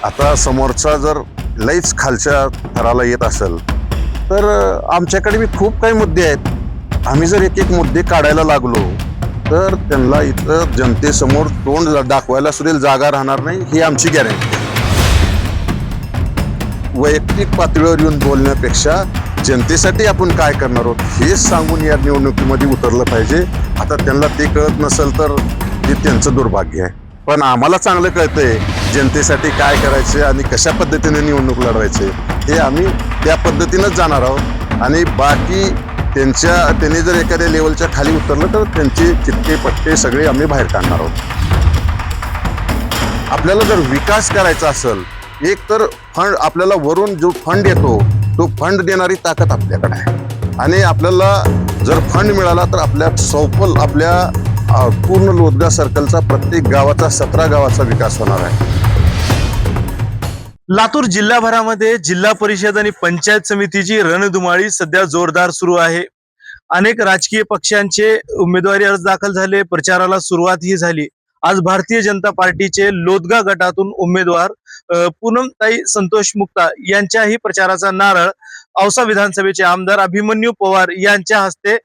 आता समोरचा जर लईच खालच्या थराला येत असेल तर आमच्याकडे बी खूप काही मुद्दे आहेत. आम्ही जर एक एक मुद्दे काढायला लागलो तर त्यांना इथं जनतेसमोर तोंड दाखवायला सुद्धा जागा राहणार नाही, ही आमची गॅरंटी. वैयक्तिक पातळीवर येऊन बोलण्यापेक्षा जनतेसाठी आपण काय करणार आहोत हेच सांगून या निवडणुकीमध्ये उतरलं पाहिजे. आता त्यांना ते कळत नसेल तर ते त्यांचं दुर्भाग्य आहे, पण आम्हाला चांगलं कळतंय जनतेसाठी काय करायचे आणि कशा पद्धतीने निवडणूक लढवायचे. हे आम्ही त्या पद्धतीनंच जाणार आहोत आणि बाकी त्यांनी जर एखाद्या लेवलच्या खाली उतरलं तर त्यांचे चित्ते पट्टे सगळे आम्ही बाहेर काढणार आहोत. आपल्याला जर विकास करायचा असेल, एक तर फंड आपल्याला वरून जो फंड येतो तो फंड देणारी ताकद आपल्याकडे आहे आणि आपल्याला जर फंड मिळाला तर आपल्या पूर्ण लोदगा सर्कलचा प्रत्येक गावाचा 17 गावाचा विकास होणार आहे. लातूर जिल्हाभरामध्ये जिल्हा परिषद आणि पंचायत समितीची रणधुमाळी सध्या जोरदार सुरू आहे. अनेक राजकीय पक्षांचे उमेदवारी अर्ज दाखल झाले, प्रचाराला सुरुवातही झाली. आज भारतीय जनता पार्टीचे लोदगा गटातून उमेदवार पूनमताई संतोष मुक्ता यांच्याही प्रचाराचा नारळ औसा विधानसभेचे आमदार अभिमन्यू पवार यांच्या हस्ते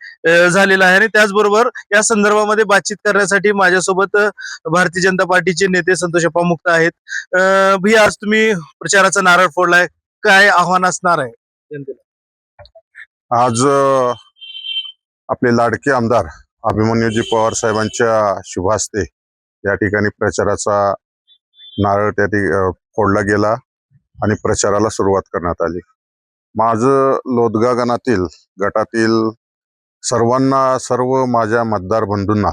झालेला आहे. आणि त्याचबरोबर या संदर्भामध्ये बातचीत करण्यासाठी माझ्यासोबत भारतीय जनता पार्टीचे नेते संतोषप्पा मुक्ता आहेत. भैया, आज तुम्ही प्रचाराचा नारळ फोडलाय, काय आव्हान असणार आहे जनतेला? आज आपले लाडके आमदार अभिमन्यूजी पवार साहेबांच्या शुभ हस्ते या ठिकाणी प्रचाराचा नारळ फोडला गेला आणि प्रचाराला सुरुवात करण्यात आली. माझं लोदगा गटातील सर्व माझ्या मतदार बंधूंना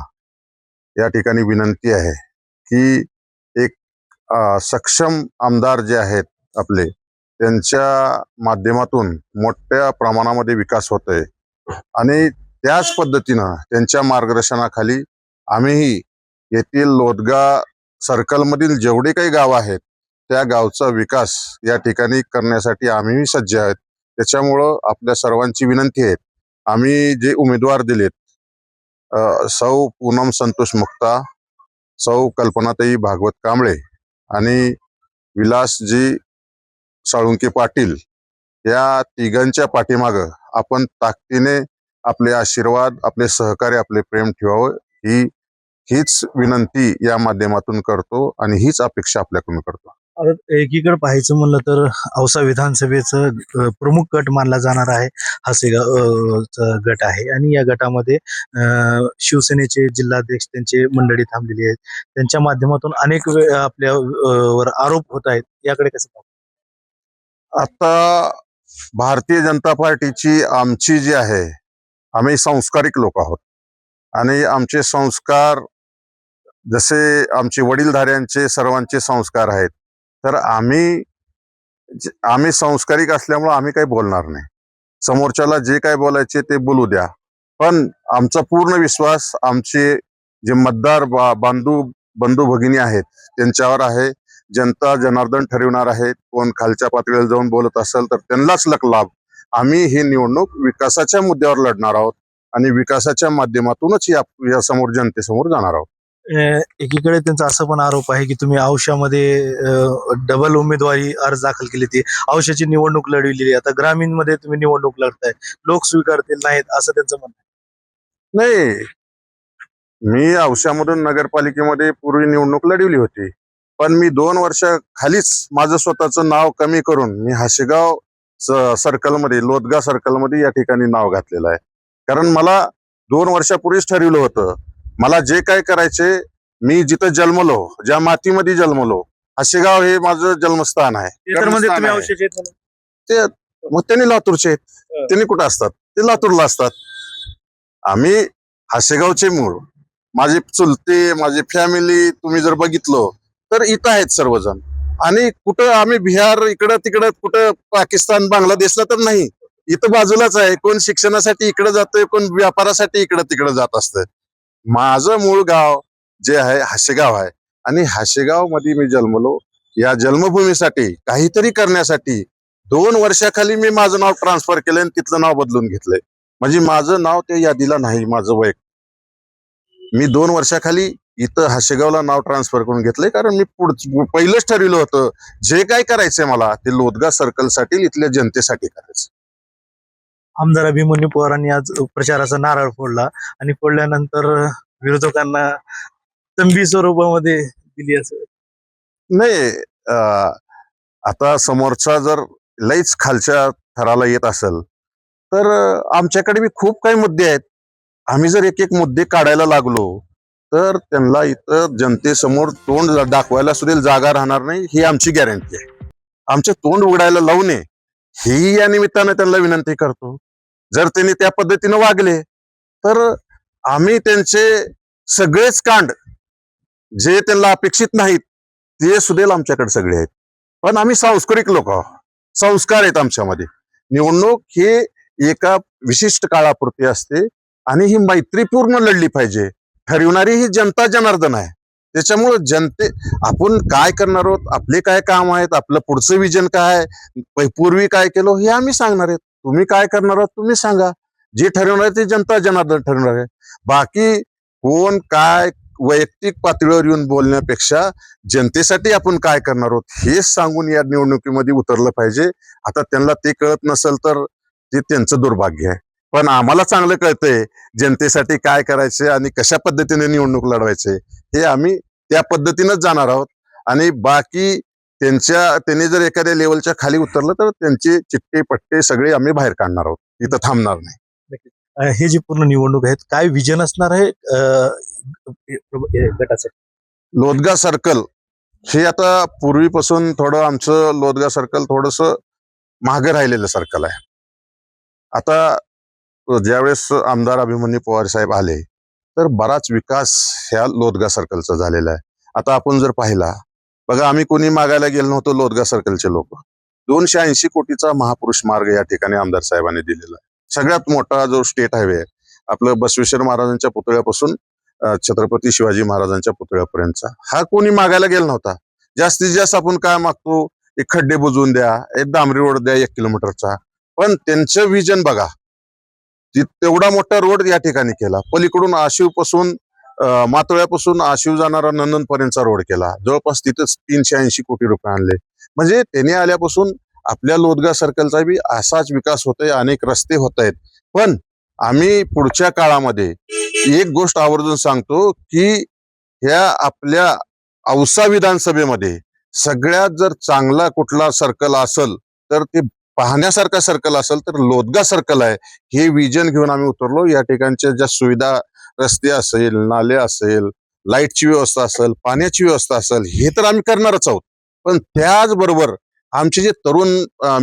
या ठिकाणी विनंती आहे की एक सक्षम आमदार जे आहेत आपले, त्यांच्या माध्यमातून मोठ्या प्रमाणामध्ये विकास होतोय आणि त्याच पद्धतीनं त्यांच्या मार्गदर्शनाखाली आम्हीही येथील लोदगा सर्कलमधील जेवढे काही गाव आहेत त्या गावचा विकास या ठिकाणी करण्यासाठी आम्हीही सज्ज आहेत. त्याच्यामुळं आपल्या सर्वांची विनंती आहे, आम्ही जे उमेदवार दिलेत सौ पूनम संतोष मुक्ता, सौ कल्पनाताई भागवत कांबळे आणि विलासजी साळुंके पाटील, या तिघांच्या पाठीमागं आपण ताकदीने आपले आशीर्वाद, आपले सहकार्य, आपले प्रेम ठेवावं, हीच विनंती या माध्यमातून करतो आणि हीच अपेक्षा आपल्याकडून करतो. एकीकडे पाहायचं म्हणलं तर औसा विधानसभेचं प्रमुख गट मानला जाणार आहे हासेगाव गट आहे आणि या गटामध्ये शिवसेनेचे जिल्हाध्यक्ष त्यांचे मंडळी थांबलेली आहेत. त्यांच्या माध्यमातून अनेक आपल्या वर आरोप होत आहेत, याकडे कसं पाहतो? आता भारतीय जनता पार्टीची आमची जी आहे, आम्ही संस्कारिक लोक आहोत आणि आमचे संस्कार जसे आमचे वडीलधाऱ्यांचे सर्वांचे संस्कार आहेत, तर आम्ही संस्कारिक असल्यामुळे आम्ही काही बोलणार नाही. समोरच्याला जे काय बोलायचे ते बोलू द्या, पण आमचा पूर्ण विश्वास आमचे जे मतदार बंधू भगिनी आहेत त्यांच्यावर आहे. जनता जनार्दन ठरवणार आहे. कोण खालच्या पातळीवर जाऊन बोलत असेल तर त्यांनाच लाभ. आम्ही ही निवडणूक विकासाच्या मुद्द्यावर लढणार आहोत आणि विकासाच्या माध्यमातूनच या समोर जनतेसमोर जाणार आहोत. एकीकडे त्यांचा असा पण आरोप आहे की तुम्ही औशामध्ये डबल उमेदवारी अर्ज दाखल केली, ती औशाची निवडणूक लढविलेली, आता ग्रामीण मध्ये तुम्ही निवडणूक लढताय, लोक स्वीकारतील नाहीत असं त्यांचं म्हणणं नाही. मी औशामधून नगरपालिकेमध्ये पूर्वी निवडणूक लढवली होती, पण मी 2 वर्षाखालीच माझं स्वतःचं नाव कमी करून मी हासेगाव सर्कलमध्ये, लोदगा सर्कलमध्ये या ठिकाणी नाव घातलेलं आहे. कारण मला 2 वर्षापूर्वीच ठरवलं होतं, मला जे काय करायचे, मी जिथं जन्मलो, ज्या मातीमध्ये जन्मलो, हासेगाव हे माझं जन्मस्थान आहे. ते मग त्यांनी लातूरचे आहेत, त्यांनी कुठं असतात? ते लातूरला असतात. आम्ही हासेगावचे मूळ, माझे चुलते, माझी फॅमिली तुम्ही जर बघितलं तर इथं आहेत सर्वजण. आणि कुठं आम्ही बिहार इकडं तिकडं, कुठं पाकिस्तान बांगलादेशला तर नाही, इथं बाजूलाच आहे. कोण शिक्षणासाठी इकडे जातोय, कोण व्यापारासाठी इकडं तिकडं जात असतं. माझं मूळ गाव जे आहे हासेगाव आहे आणि हासेगाव मध्ये मी जन्मलो. या जन्मभूमीसाठी काहीतरी करण्यासाठी 2 वर्षाखाली मी माझं नाव ट्रान्सफर केलंय आणि तिथलं नाव बदलून घेतलंय. म्हणजे माझं नाव त्या यादीला नाही. माझं वय मी 2 वर्षाखाली इथं हाशेगावला नाव ट्रान्सफर करून घेतलंय, कारण मी पहिलंच ठरविलं होतं जे काय करायचंय मला ते लोदगा सर्कलसाठी इथल्या जनतेसाठी करायचं. आमदार अभिमन्यू पवारांनी आज प्रचाराचा नारळ फोडला आणि फोडल्यानंतर विरोधकांना तंबी स्वरूपामध्ये दिली असं. नाही, आता समोरचा जर लईच खालच्या थराला येत असेल तर आमच्याकडे बी खूप काही मुद्दे आहेत. आम्ही जर एक एक मुद्दे काढायला लागलो तर त्यांना इथं जनतेसमोर तोंड दाखवायला सुद्धा जागा राहणार नाही, ही आमची गॅरंटी आहे. आमचे तोंड उघडायला लावू नये ही या निमित्तानं त्यांना विनंती करतो. जर त्यांनी त्या पद्धतीनं वागले तर आम्ही त्यांचे सगळेच कांड जे त्यांना अपेक्षित नाहीत ते सुद्धा आमच्याकडे सगळे आहेत. पण आम्ही सांस्कृतिक लोक आहोत, संस्कार आहेत आमच्यामध्ये. निवडणूक हे एका विशिष्ट काळापुरती असते आणि ही मैत्रीपूर्ण लढली पाहिजे. ठरवणारी ही जनता जनार्दन आहे. त्याच्यामुळं आपण काय करणार आहोत, आपले काय काम आहेत, आपलं पुढचं विजन काय आहे, पूर्वी काय केलं हे आम्ही सांगणार आहेत. तुम्ही काय करणार आहोत तुम्ही सांगा. जे ठरवणार आहे ते जनता जनार्दन ठरवणार आहे. बाकी कोण काय वैयक्तिक पातळीवर येऊन बोलण्यापेक्षा जनतेसाठी आपण काय करणार आहोत हेच सांगून या निवडणुकीमध्ये उतरलं पाहिजे. आता त्यांना ते कळत नसेल तर ते त्यांचं दुर्भाग्य आहे, पण आम्हाला चांगलं कळतंय जनतेसाठी काय करायचे आणि कशा पद्धतीने निवडणूक लढवायचे. हे आम्ही त्या पद्धतीनंच जाणार आहोत. आणि बाकी त्यांनी जर एखाद्या लेवलच्या खाली उतरलं तर त्यांचे चिट्टे पट्टे सगळे आम्ही बाहेर काढणार आहोत, इथं थांबणार नाही. हे जी पूर्ण निवडणूक आहेत काय विजन असणार आहे गटाचं? लोदगा सर्कल हे आता पूर्वीपासून थोडं आमचं लोदगा सर्कल थोडस मागे राहिलेलं सर्कल आहे. आता ज्यावेळेस आमदार अभिमन्यू पवार साहेब आले तर बराच विकास ह्या लोदगा सर्कलचा झालेला आहे. आता आपण जर पाहिला बघा, आम्ही कोणी मागायला गेलो नव्हतो. लोदगा सर्कलचे लोक 280 कोटीचा महापुरुष मार्ग या ठिकाणी आमदार साहेबांनी दिलेला आहे. सगळ्यात मोठा जो स्टेट हायवे आहे आपलं बसवेश्वर महाराजांच्या पुतळ्यापासून छत्रपती शिवाजी महाराजांच्या पुतळ्यापर्यंतचा, हा कोणी मागायला गेला नव्हता. जास्तीत जास्त आपण काय मागतो, एक खड्डे बुजवून द्या, एक डांबरी रोड द्या 1 किलोमीटरचा. पण त्यांचं विजन बघा, तेवढा मोठा रोड या ठिकाणी केला. पलीकडून आशिव पासून मातोळ्यापासून आशिव जाणारा नंदन पर्यंतचा रोड केला. जवळपास तिथंच 380 कोटी रुपये आणले. म्हणजे त्याने आल्यापासून आपल्या लोदगा सर्कलचा बी असाच विकास होतोय, अनेक रस्ते होत आहेत. पण आम्ही पुढच्या काळामध्ये एक गोष्ट आवर्जून सांगतो की ह्या आपल्या औसा विधानसभेमध्ये सगळ्यात जर चांगला कुठला सर्कल असेल तर ते पाहण्यासारखा सर्कल असेल तर लोदगा सर्कल आहे. हे विजन घेऊन आम्ही उतरलो. या ठिकाणच्या ज्या सुविधा, रस्ते असेल, नाले असेल, लाईटची व्यवस्था असेल, पाण्याची व्यवस्था असेल, हे तर आम्ही करणारच आहोत. पण त्याचबरोबर आमचे जे तरुण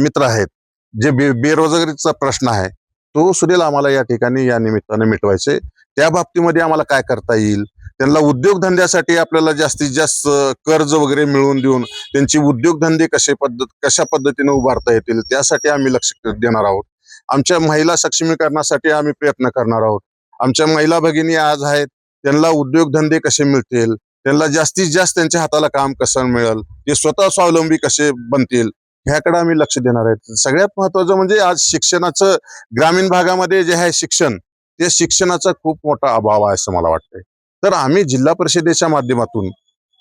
मित्र आहेत, जे बेरोजगारीचा प्रश्न आहे तो सुद्धा आम्हाला या ठिकाणी या निमित्ताने मिटवायचे. त्या बाबतीमध्ये आम्हाला काय करता येईल, त्यांना उद्योगधंद्यासाठी आपल्याला जास्तीत जास्त कर्ज वगैरे मिळवून देऊन त्यांची उद्योगधंदे कशा पद्धतीने उभारता येतील त्यासाठी आम्ही लक्ष देणार आहोत. आमच्या महिला सक्षमीकरणासाठी आम्ही प्रयत्न करणार आहोत. आमच्या महिला भगिनी आज आहेत, त्यांना उद्योगधंदे कसे मिळतील, त्यांना जास्तीत जास्त त्यांच्या हाताला काम कसं मिळेल, ते स्वतः स्वावलंबी कसे बनतील ह्याकडे आम्ही लक्ष देणार आहेत. सगळ्यात महत्वाचं म्हणजे आज शिक्षणाचं ग्रामीण भागामध्ये जे आहे शिक्षण, त्या शिक्षणाचा खूप मोठा अभाव आहे असं मला वाटतंय. तर आम्ही जिल्हा परिषदेच्या माध्यमातून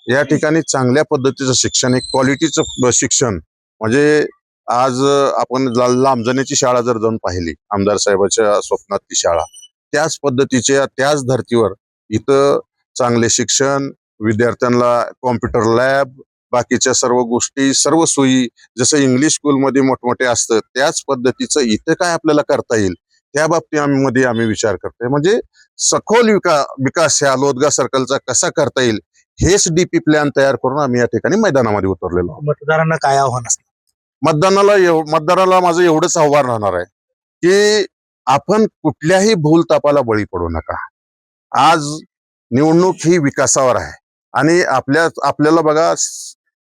या ठिकाणी चांगल्या पद्धतीचं शिक्षण, एक क्वालिटीचं शिक्षण, म्हणजे आज आपण लांबजण्याची शाळा जर जाऊन पाहिली, आमदार साहेबांच्या स्वप्नात ती शाळा, त्याच पद्धतीच्या त्याच धर्तीवर इथं चांगले शिक्षण, विद्यार्थ्यांना कॉम्प्युटर लॅब, बाकीच्या सर्व गोष्टी, सर्व सोयी जसं इंग्लिश स्कूलमध्ये मोठमोठे असतं त्याच पद्धतीचं इथं काय आपल्याला करता येईल त्या बाबतीमध्ये आम्ही विचार करतोय. म्हणजे सखोल विकास ह्या लोदगा सर्कलचा कसा करता येईल हेच डीपी प्लॅन तयार करून आम्ही या ठिकाणी मैदानामध्ये उतरलेलो आहोत. मतदारांना काय आव्हान असतं? मतदाराला माझं एवढंच आव्हान राहणार आहे की आपण कुठल्याही भूलतापाला बळी पडू नका. आज निवडणूक ही विकासावर आहे आणि आपल्याला बघा,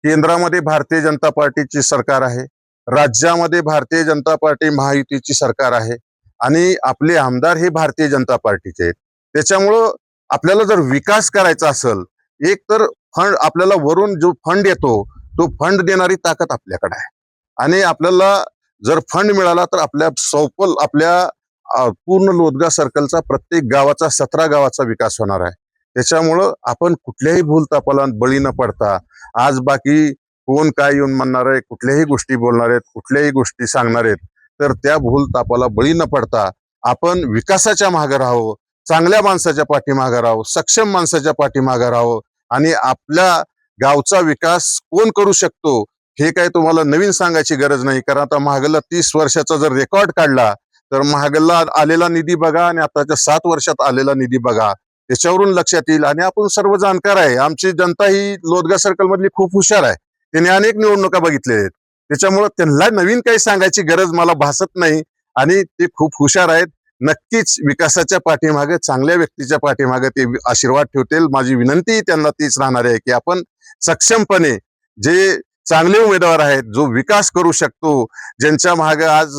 केंद्रामध्ये भारतीय जनता पार्टीची सरकार आहे, राज्यामध्ये भारतीय जनता पार्टी महायुतीची सरकार आहे आणि आपले आमदार हे भारतीय जनता पार्टीचे आहेत. त्याच्यामुळं आपल्याला जर विकास करायचा असेल, एक तर फंड आपल्याला वरून जो फंड येतो तो फंड देणारी ताकद आपल्याकडे आहे. आणि आपल्याला जर फंड मिळाला तर आपल्या पूर्ण लोदगा सर्कलचा प्रत्येक गावाचा 17 गावाचा विकास होणार आहे. त्याच्यामुळं आपण कुठल्याही भूलथापाला बळी न पडता, आज बाकी कोण काय येऊन म्हणणार आहे, कुठल्याही गोष्टी बोलणार आहेत, कुठल्याही गोष्टी सांगणार आहेत, तर त्या भूलथापाला बळी न पडता आपण विकासाच्या मागे राहावं, चांगल्या माणसाच्या पाठीमागे राहावं, सक्षम माणसाच्या पाठीमागे राहावं आणि आपल्या गावचा विकास कोण करू शकतो हे काही तुम्हाला नवीन सांगायची गरज नाही. कारण आता महागला 30 वर्षाचा जर रेकॉर्ड काढला तर महागला आलेला निधी बघा आणि आताच्या 7 वर्षात आलेला निधी बघा, त्याच्यावरून लक्षात येईल. आणि आपण सर्व जाणकार आहे, आमची जनता ही लोदगा सर्कल मधली खूप हुशार आहे, त्यांनी अनेक निवडणुका बघितल्या आहेत, त्याच्यामुळे त्यांना नवीन काही सांगायची गरज मला भासत नाही. आणि ते खूप हुशार आहेत, नक्कीच विकासाच्या पाठीमागे, चांगल्या व्यक्तीच्या पाठीमागे ते आशीर्वाद ठेवतील. माझी विनंती त्यांना तीच राहणार आहे की आपण सक्षमपणे जे चांगले उमेदवार आहेत, जो विकास करू शकतो, ज्यांच्या मागे आज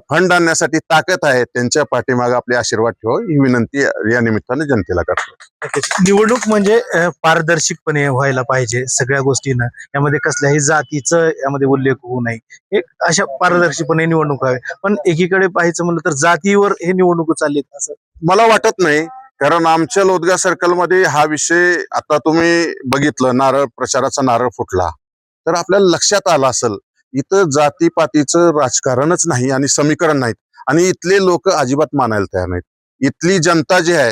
फंड आणण्यासाठी ताकद आहे, त्यांच्या पाठीमागे आपले आशीर्वाद ठेवा ही विनंती या निमित्ताने जनतेला करतो. नक्कीच. निवडणूक म्हणजे पारदर्शकपणे व्हायला पाहिजे सगळ्या गोष्टींना, यामध्ये कसल्याही जातीचं यामध्ये उल्लेख होऊ नये, एक अशा पारदर्शकपणे निवडणूक आहे. पण एकीकडे पाहायचं म्हणलं तर जातीवर हे निवडणूक चाललीत असं मला वाटत नाही. कारण आमच्या लोदगा सर्कलमध्ये हा विषय आता तुम्ही बघितलं, नारळ प्रचाराचा नारळ फुटला तर आपल्याला लक्षात आलं असेल, इथं जातीपातीचं राजकारणच नाही आणि समीकरण नाहीत आणि इथले लोक अजिबात मानायला तयार नाहीत. इथली जनता जी आहे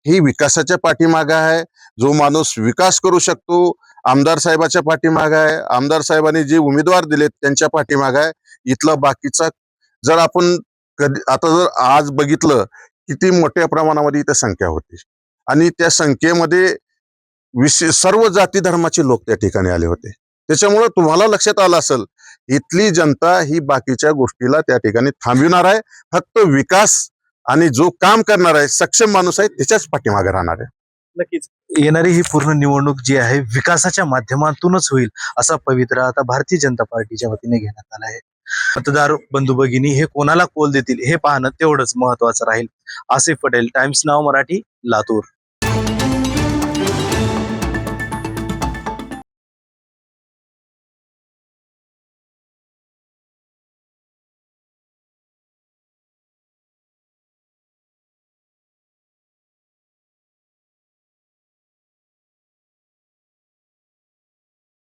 ही विकासाच्या पाठीमागे आहे. जो माणूस विकास करू शकतो आमदार साहेबाच्या पाठीमागे आहे, आमदार साहेबांनी जे उमेदवार दिलेत त्यांच्या पाठीमागे आहे. इथला बाकीचा जर आपण कधी आता जर आज बघितलं किती मोठ्या प्रमाणामध्ये इथं संख्या होती आणि त्या संख्येमध्ये सर्व जाती धर्माचे लोक त्या ठिकाणी आले होते. त्याच्यामुळे तुम्हाला लक्षात आलं असेल, इथली जनता ही बाकीच्या गोष्टीला त्या ठिकाणी थांबविणार आहे. फक्त विकास आणि जो काम करणार आहे, सक्षम माणूस आहे, त्याच्याच पाठीमागे राहणार आहे. नक्कीच. येणारी ही पूर्ण निवडणूक जी आहे विकासाच्या माध्यमातूनच होईल असा पवित्रा आता भारतीय जनता पार्टीच्या वतीने घेण्यात आला आहे. मतदार बंधू भगिनी हे कोणाला कोल देतील हे पाहणं तेवढंच महत्वाचं राहील. आसिफ पटेल, टाइम्स नाव मराठी, लातूर.